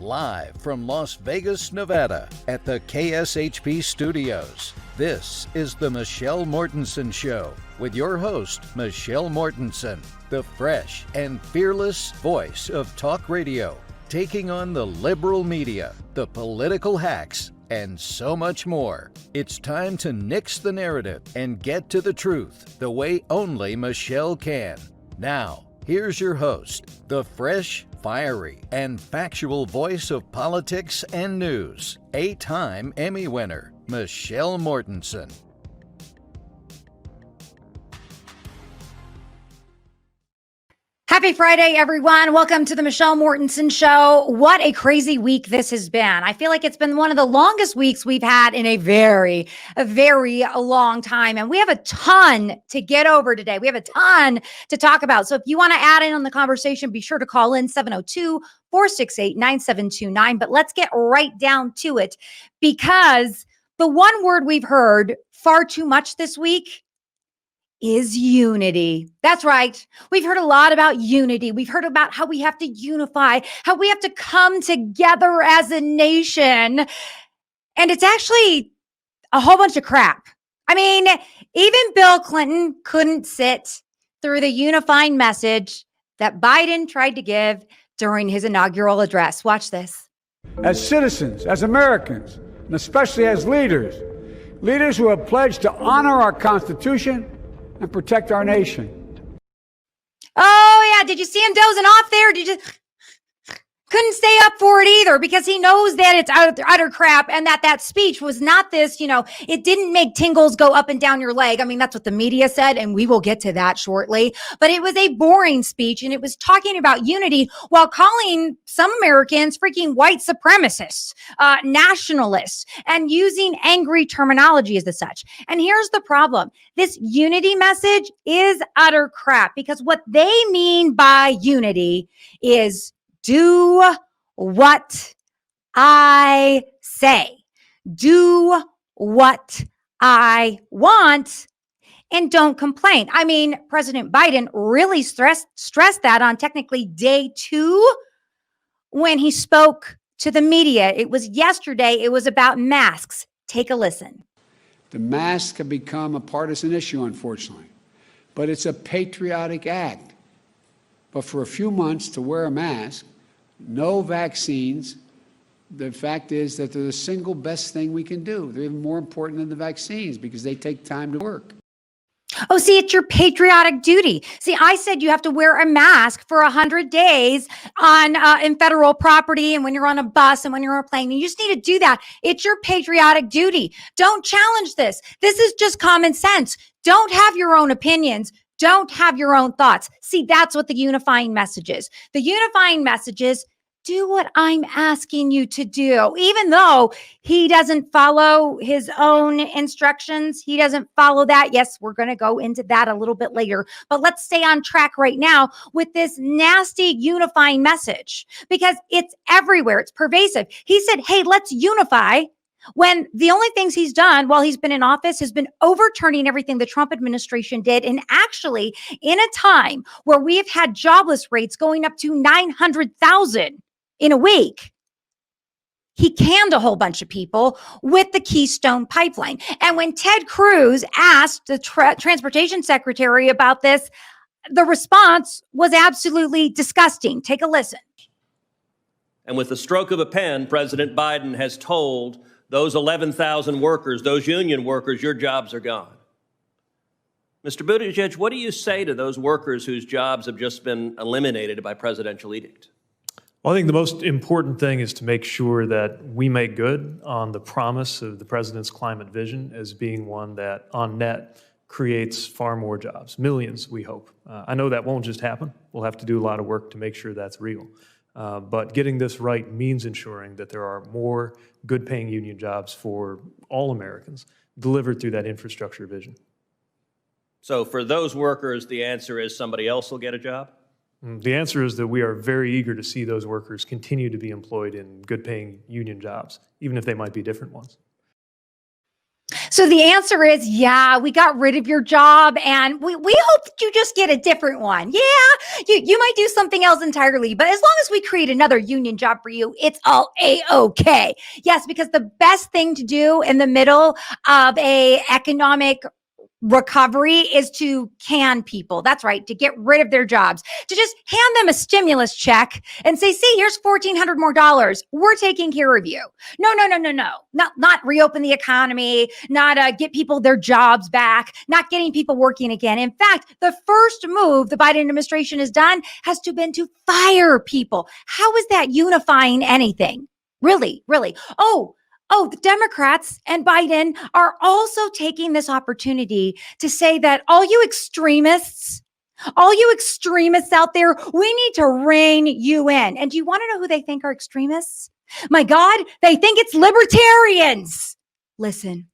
Live from Las Vegas, Nevada at the KSHP studios, this is the Michelle Mortensen Show with your host, Michelle Mortensen, the fresh and fearless voice of talk radio, taking on the liberal media, the political hacks, and so much more. It's time to nix the narrative and get to the truth the way only Michelle can. Now, here's your host, the fresh, fiery, and factual voice of politics and news, 8-time Emmy winner, Michelle Mortensen. Happy Friday, everyone. Welcome to the Michelle Mortensen Show. What a crazy week this has been. I feel like it's been one of the longest weeks we've had in a very long time. And we have a ton to get over today. We have a ton to talk about. So if you want to add in on the conversation, be sure to call in 702-468-9729. But let's get right down to it, because the one word we've heard far too much this week is unity. That's right. We've heard a lot about unity. We've heard about how we have to unify, how we have to come together as a nation. And it's actually a whole bunch of crap. I mean, even Bill Clinton couldn't sit through the unifying message that Biden tried to give during his inaugural address. Watch this. As citizens, as Americans, and especially as leaders who have pledged to honor our Constitution and protect our nation. Oh, yeah. Did you see him dozing off there? Couldn't stay up for it either, because he knows that it's utter crap, and that speech was not this, it didn't make tingles go up and down your leg. I mean, that's what the media said, and we will get to that shortly. But it was a boring speech, and it was talking about unity while calling some Americans freaking white supremacists, nationalists, and using angry terminology as the such. And here's the problem. This unity message is utter crap, because what they mean by unity is do what I say. Do what I want, and don't complain. I mean, President Biden really stressed that on technically day 2 when he spoke to the media. It was yesterday. It was about masks. Take a listen. The mask have become a partisan issue, unfortunately, but it's a patriotic act. But for a few months to wear a mask, no vaccines, the fact is that they're the single best thing we can do. They're even more important than the vaccines because they take time to work. Oh, see, it's your patriotic duty. See, I said you have to wear a mask for 100 days in federal property, and when you're on a bus and when you're on a plane. You just need to do that. It's your patriotic duty. Don't challenge this. This is just common sense. Don't have your own opinions. Don't have your own thoughts. See, that's what the unifying message is. The unifying message is do what I'm asking you to do. Even though he doesn't follow his own instructions, he doesn't follow that. Yes, we're going to go into that a little bit later, but let's stay on track right now with this nasty unifying message, because it's everywhere. It's pervasive. He said, hey, let's unify, when the only things he's done while he's been in office has been overturning everything the Trump administration did. And actually, in a time where we have had jobless rates going up to 900,000 in a week, he canned a whole bunch of people with the Keystone Pipeline. And when Ted Cruz asked the transportation secretary about this, the response was absolutely disgusting. Take a listen. And with the stroke of a pen, President Biden has told those 11,000 workers, those union workers, your jobs are gone. Mr. Buttigieg, what do you say to those workers whose jobs have just been eliminated by presidential edict? Well, I think the most important thing is to make sure that we make good on the promise of the president's climate vision as being one that, on net, creates far more jobs, millions, we hope. I know that won't just happen. We'll have to do a lot of work to make sure that's real. But getting this right means ensuring that there are more good-paying union jobs for all Americans delivered through that infrastructure vision. So for those workers, the answer is somebody else will get a job? The answer is that we are very eager to see those workers continue to be employed in good-paying union jobs, even if they might be different ones. So the answer is, yeah, we got rid of your job and we hope that you just get a different one. Yeah, you might do something else entirely, but as long as we create another union job for you, it's all A-okay. Yes, because the best thing to do in the middle of a economic recovery is to can people. That's right, to get rid of their jobs, to just hand them a stimulus check and say, see, here's $1,400 more dollars. We're taking care of you. No. Not reopen the economy, not get people their jobs back, not getting people working again. In fact, the first move the Biden administration has done has been to fire people. How is that unifying anything? Really? Oh, the Democrats and Biden are also taking this opportunity to say that all you extremists out there, we need to rein you in. And do you want to know who they think are extremists? My God, they think it's libertarians. Listen.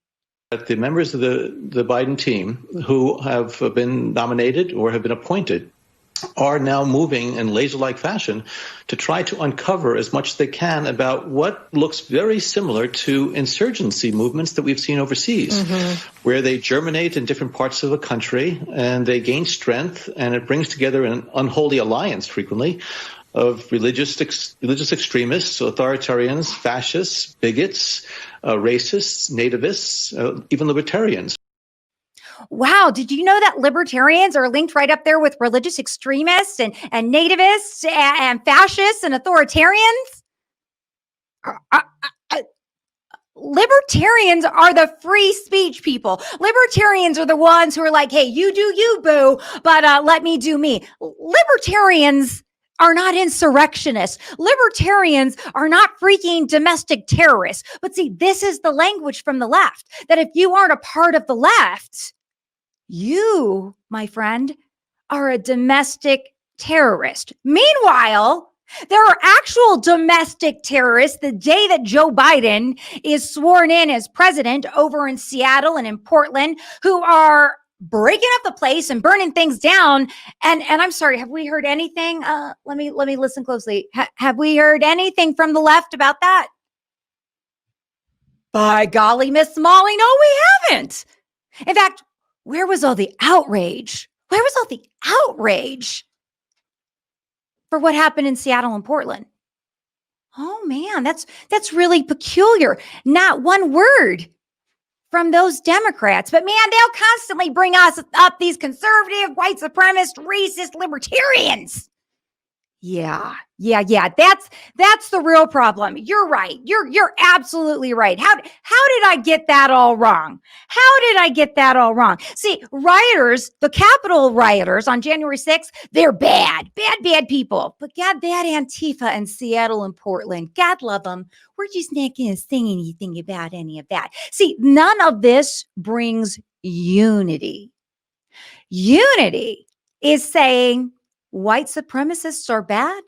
The members of the Biden team who have been nominated or have been appointed are now moving in laser-like fashion to try to uncover as much as they can about what looks very similar to insurgency movements that we've seen overseas, where they germinate in different parts of the country and they gain strength, and it brings together an unholy alliance frequently of religious extremists, authoritarians, fascists, bigots, racists, nativists, even libertarians. Wow. Did you know that libertarians are linked right up there with religious extremists and nativists and fascists and authoritarians? Libertarians are the free speech people. Libertarians are the ones who are like, hey, you do you, boo, but let me do me. Libertarians are not insurrectionists. Libertarians are not freaking domestic terrorists. But see, this is the language from the left, that if you aren't a part of the left, you, my friend, are a domestic terrorist. Meanwhile, there are actual domestic terrorists the day that Joe Biden is sworn in as president over in Seattle and in Portland who are breaking up the place and burning things down. And I'm sorry, have we heard anything? Let me listen closely. Have we heard anything from the left about that? By golly, Miss Molly, no, we haven't. In fact, where was all the outrage? Where was all the outrage for what happened in Seattle and Portland? Oh man, that's really peculiar. Not one word from those Democrats, but man, they'll constantly bring us up these conservative, white supremacist, racist libertarians. Yeah. That's the real problem. You're right. You're absolutely right. How did I get that all wrong? See, rioters, the Capitol rioters on January 6th, they're bad people. But God, that Antifa in Seattle and Portland, God love them. We're just not going to sing anything about any of that. See, none of this brings unity. Unity is saying white supremacists are bad,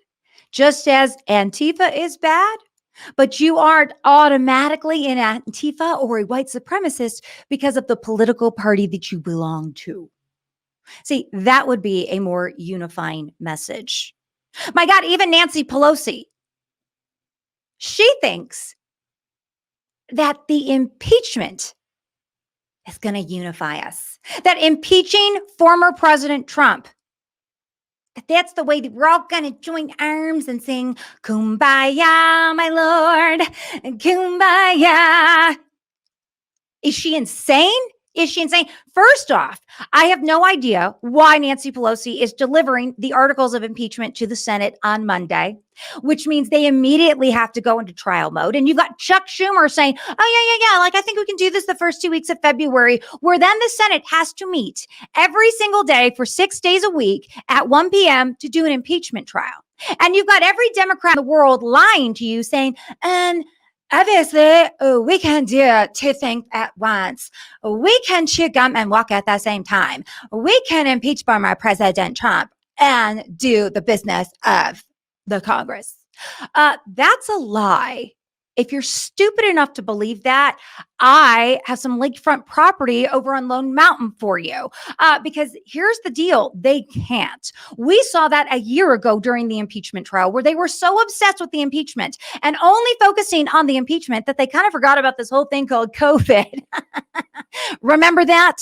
just as Antifa is bad, but you aren't automatically an Antifa or a white supremacist because of the political party that you belong to. See, that would be a more unifying message. My God, even Nancy Pelosi, she thinks that the impeachment is going to unify us, that impeaching former President Trump, that's the way that we're all going to join arms and sing, Kumbaya, my Lord, Kumbaya. Is she insane? First off, I have no idea why Nancy Pelosi is delivering the articles of impeachment to the Senate on Monday, which means they immediately have to go into trial mode. And you've got Chuck Schumer saying, oh, yeah, like I think we can do this the first 2 weeks of February, where then the Senate has to meet every single day for 6 days a week at 1 p.m. to do an impeachment trial. And you've got every Democrat in the world lying to you saying, obviously, we can do two things at once. We can chew gum and walk at the same time. We can impeach former President Trump and do the business of the Congress. That's a lie. If you're stupid enough to believe that, I have some lakefront property over on Lone Mountain for you. Because here's the deal. They can't. We saw that a year ago during the impeachment trial, where they were so obsessed with the impeachment and only focusing on the impeachment that they kind of forgot about this whole thing called COVID. Remember that?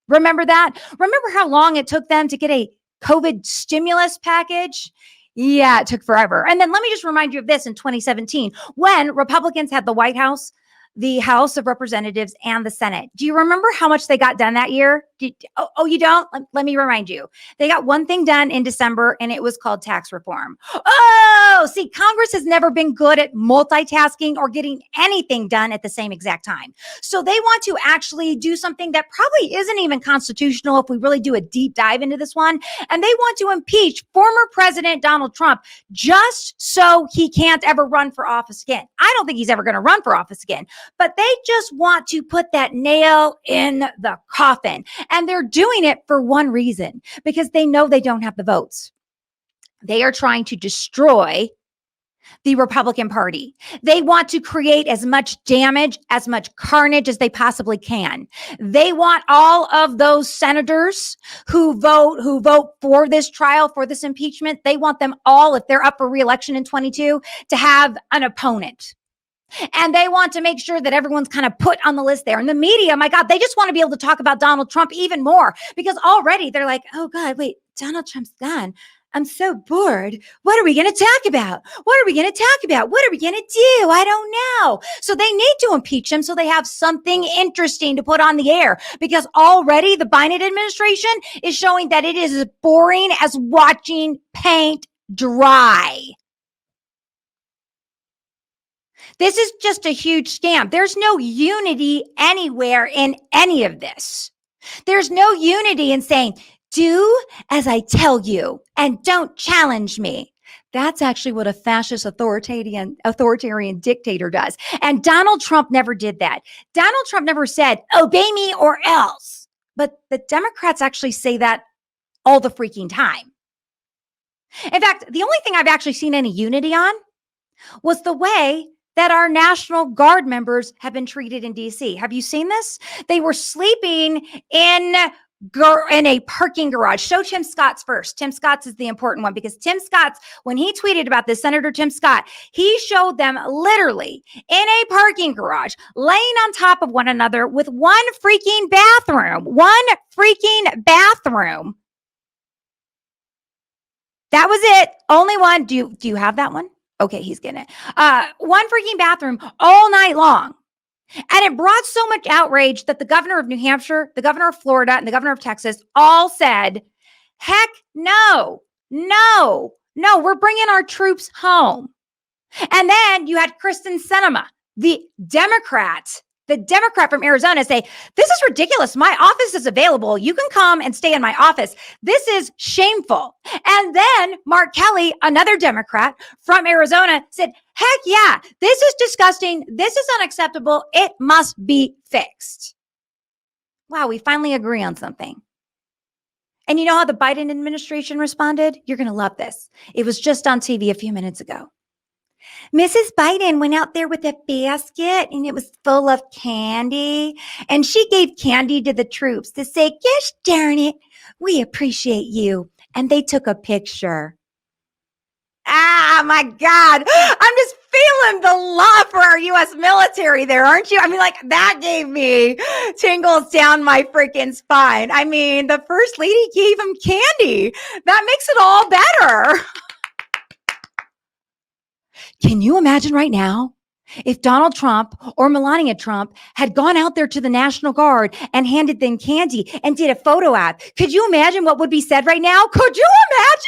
Remember that? Remember how long it took them to get a COVID stimulus package? Yeah, it took forever. And then let me just remind you of this in 2017, when Republicans had the White House, the House of Representatives, and the Senate. Do you remember how much they got done that year? You don't? Let me remind you. They got one thing done in December, and it was called tax reform. Oh, see, Congress has never been good at multitasking or getting anything done at the same exact time. So they want to actually do something that probably isn't even constitutional if we really do a deep dive into this one. And they want to impeach former President Donald Trump just so he can't ever run for office again. I don't think he's ever going to run for office again, but they just want to put that nail in the coffin. And they're doing it for one reason, because they know they don't have the votes. They are trying to destroy the Republican Party. They want to create as much damage, as much carnage as they possibly can. They want all of those senators who vote for this trial, for this impeachment. They want them all, if they're up for re-election in 22, to have an opponent. And they want to make sure that everyone's kind of put on the list there. And the media, my God, they just want to be able to talk about Donald Trump even more, because already they're like, oh God, wait, Donald Trump's gone. I'm so bored. What are we going to talk about? What are we going to talk about? What are we going to do? I don't know. So they need to impeach him so they have something interesting to put on the air, because already the Biden administration is showing that it is as boring as watching paint dry. This is just a huge scam. There's no unity anywhere in any of this. There's no unity in saying, do as I tell you and don't challenge me. That's actually what a fascist authoritarian dictator does. And Donald Trump never did that. Donald Trump never said, obey me or else. But the Democrats actually say that all the freaking time. In fact, the only thing I've actually seen any unity on was the way that our National Guard members have been treated in DC. Have you seen this? They were sleeping in a parking garage. Show Tim Scott's first. Tim Scott's is the important one, because Tim Scott's, when he tweeted about this, Senator Tim Scott, he showed them literally in a parking garage, laying on top of one another with one freaking bathroom. That was it. Only one. Do you have that one? Okay, he's getting it. One freaking bathroom all night long. And it brought so much outrage that the governor of New Hampshire, the governor of Florida, and the governor of Texas all said, heck no, we're bringing our troops home. And then you had Kristen Sinema, the Democrat from Arizona, say, this is ridiculous. My office is available. You can come and stay in my office. This is shameful. And then Mark Kelly, another Democrat from Arizona, said, heck yeah, this is disgusting. This is unacceptable. It must be fixed. Wow, we finally agree on something. And you know how the Biden administration responded? You're going to love this. It was just on TV a few minutes ago. Mrs. Biden went out there with a basket and it was full of candy. And she gave candy to the troops to say, gosh darn it, we appreciate you. And they took a picture. Ah, my God. I'm just feeling the love for our U.S. military there, aren't you? I mean, like, that gave me tingles down my freaking spine. I mean, the first lady gave him candy. That makes it all better. Can you imagine right now if Donald Trump or Melania Trump had gone out there to the National Guard and handed them candy and did a photo op? Could you imagine what would be said right now? Could you imagine?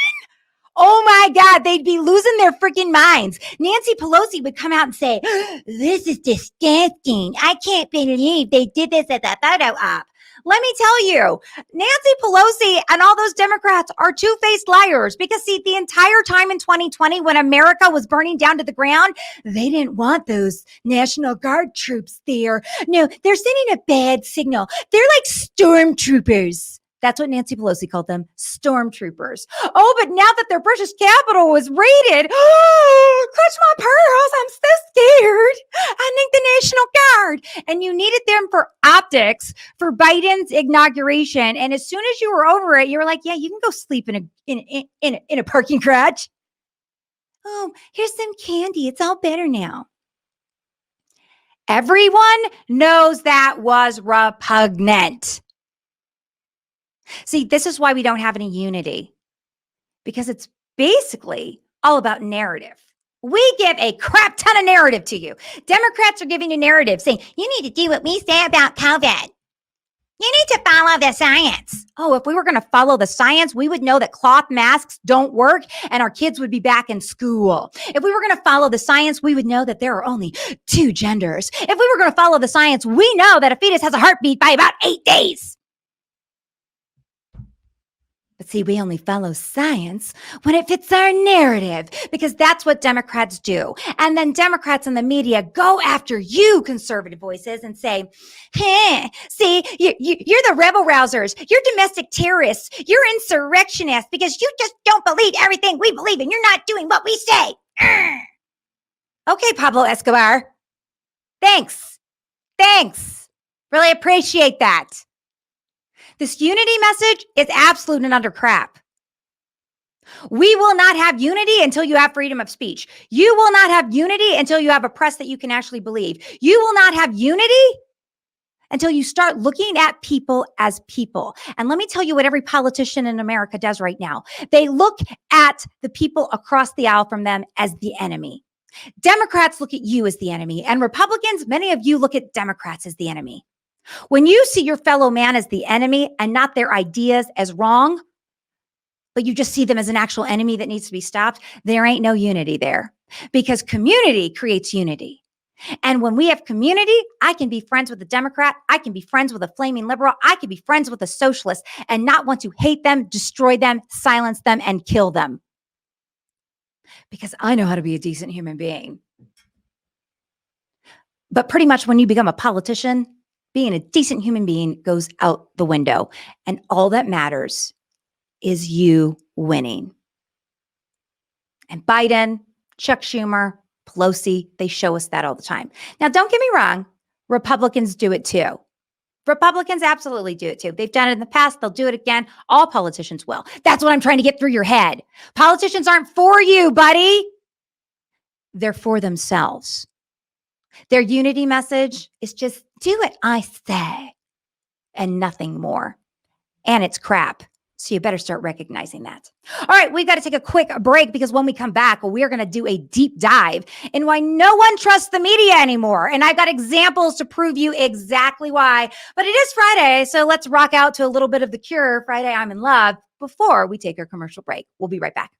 Oh my God, they'd be losing their freaking minds. Nancy Pelosi would come out and say, this is disgusting. I can't believe they did this at the photo op. Let me tell you, Nancy Pelosi and all those Democrats are two-faced liars, because see, the entire time in 2020 when America was burning down to the ground, they didn't want those National Guard troops there. No, they're sending a bad signal. They're like stormtroopers. That's what Nancy Pelosi called them, stormtroopers. Oh, but now that their British capital was raided, oh, clutch my pearls, I'm so scared. I need the National Guard. And you needed them for optics for Biden's inauguration. And as soon as you were over it, you were like, yeah, you can go sleep in a parking garage. Oh, here's some candy. It's all better now. Everyone knows that was repugnant. See, this is why we don't have any unity, because it's basically all about narrative. We give a crap ton of narrative to you. Democrats are giving a narrative saying, you need to do what we say about COVID. You need to follow the science. Oh, if we were going to follow the science, we would know that cloth masks don't work and our kids would be back in school. If we were going to follow the science, we would know that there are only 2 genders. If we were going to follow the science, we know that a fetus has a heartbeat by about 8 days. But see, we only follow science when it fits our narrative, because that's what Democrats do. And then Democrats in the media go after you conservative voices and say, see, you're the rebel rousers. You're domestic terrorists. You're insurrectionists because you just don't believe everything we believe and you're not doing what we say. Okay, Pablo Escobar. Thanks. Really appreciate that. This unity message is absolute and utter crap. We will not have unity until you have freedom of speech. You will not have unity until you have a press that you can actually believe. You will not have unity until you start looking at people as people. And let me tell you what every politician in America does right now. They look at the people across the aisle from them as the enemy. Democrats look at you as the enemy, and Republicans, many of you look at Democrats as the enemy. When you see your fellow man as the enemy and not their ideas as wrong, but you just see them as an actual enemy that needs to be stopped, there ain't no unity there, because community creates unity. And when we have community, I can be friends with a Democrat. I can be friends with a flaming liberal. I can be friends with a socialist and not want to hate them, destroy them, silence them, and kill them. Because I know how to be a decent human being. But pretty much when you become a politician, being a decent human being goes out the window. And all that matters is you winning. And Biden, Chuck Schumer, Pelosi, they show us that all the time. Now, don't get me wrong. Republicans do it too. Republicans absolutely do it too. They've done it in the past. They'll do it again. All politicians will. That's what I'm trying to get through your head. Politicians aren't for you, buddy. They're for themselves. Their unity message is just do what I say and nothing more. And it's crap. So you better start recognizing that. All right, we've got to take a quick break, because when we come back, we're going to do a deep dive in why no one trusts the media anymore. And I've got examples to prove you exactly why. But it is Friday, so let's rock out to a little bit of The Cure, Friday I'm in Love, before we take our commercial break. We'll be right back.